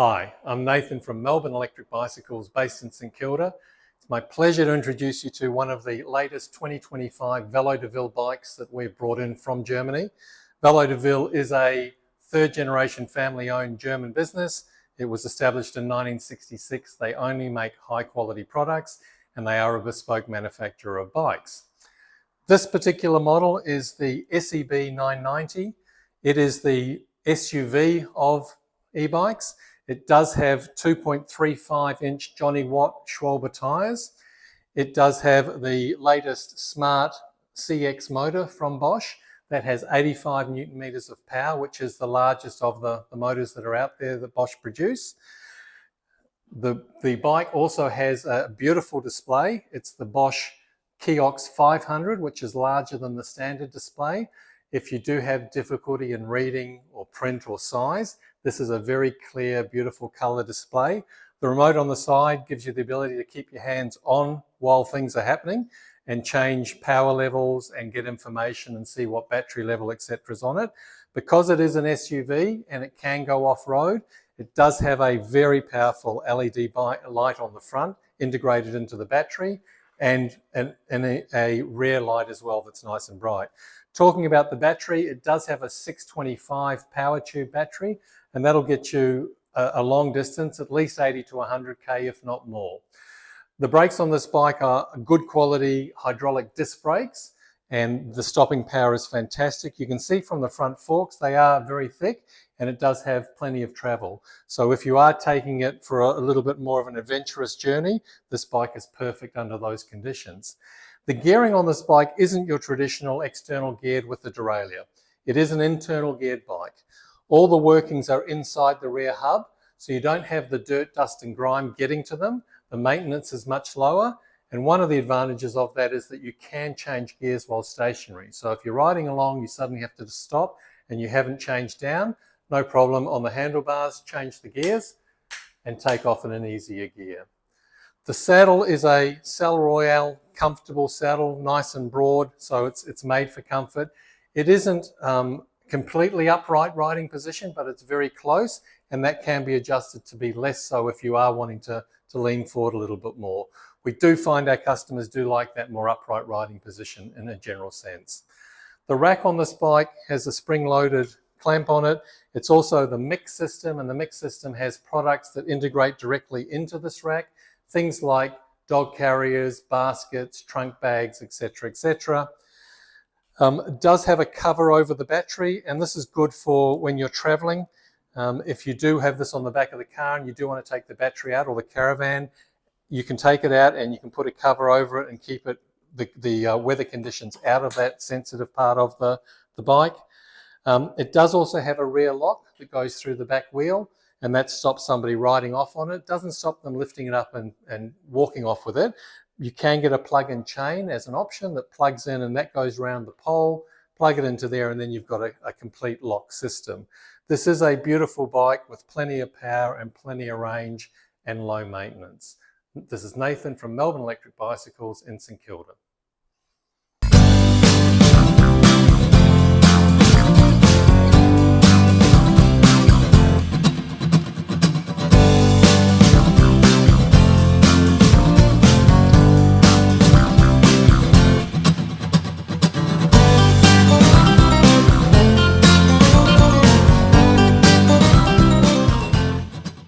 Hi, I'm Nathan from Melbourne Electric Bicycles based in St Kilda. It's my pleasure to introduce you to one of the latest 2025 Velo de Ville bikes that we've brought in from Germany. Velo de Ville is a third generation family owned German business. It was established in 1966. They only make high quality products and they are a bespoke manufacturer of bikes. This particular model is the SEB 990. It is the SUV of e-bikes. It does have 2.35-inch Johnny Watt Schwalbe tyres. It does have the latest smart CX motor from Bosch that has 85 Newton meters of power, which is the largest of the motors that are out there that Bosch produce. The bike also has a beautiful display. It's the Bosch Kiox 500, which is larger than the standard display. If you do have difficulty in reading or print or size, this is a very clear, beautiful color display. The remote on the side gives you the ability to keep your hands on while things are happening and change power levels and get information and see what battery level, etc. is on it. Because it is an SUV and it can go off-road, it does have a very powerful LED light on the front integrated into the battery and a rear light as well that's nice and bright. Talking about the battery, it does have a 625 PowerTube battery, and that'll get you a long distance, at least 80 to 100k, if not more. The brakes on this bike are good quality hydraulic disc brakes, and the stopping power is fantastic. You can see from the front forks, they are very thick, and it does have plenty of travel. So if you are taking it for a little bit more of an adventurous journey, this bike is perfect under those conditions. The gearing on this bike isn't your traditional external geared with the derailleur. It is an internal geared bike. All the workings are inside the rear hub, so you don't have the dirt, dust and grime getting to them. The maintenance is much lower, and one of the advantages of that is that you can change gears while stationary. So if you're riding along, you suddenly have to stop and you haven't changed down, no problem. On the handlebars, change the gears and take off in an easier gear. The saddle is a Saddle Royale comfortable saddle, nice and broad, so it's made for comfort. It isn't completely upright riding position, but it's very close, and that can be adjusted to be less so if you are wanting to lean forward a little bit more. We do find our customers do like that more upright riding position in a general sense. The rack on this bike has a spring-loaded clamp on it. It's also the mix system, and the mix system has products that integrate directly into this rack. Things like dog carriers, baskets, trunk bags, etc., etc. It does have a cover over the battery, and this is good for when you're traveling. If you do have this on the back of the car and you do want to take the battery out, or the caravan, you can take it out and you can put a cover over it and keep it the weather conditions out of that sensitive part of the bike. It does also have a rear lock that goes through the back wheel, and that stops somebody riding off on it. It doesn't stop them lifting it up and walking off with it. You can get a plug-in chain as an option that plugs in, and that goes around the pole, plug it into there, and then you've got a complete lock system. This is a beautiful bike with plenty of power and plenty of range and low maintenance. This is Nathan from Melbourne Electric Bicycles in St Kilda.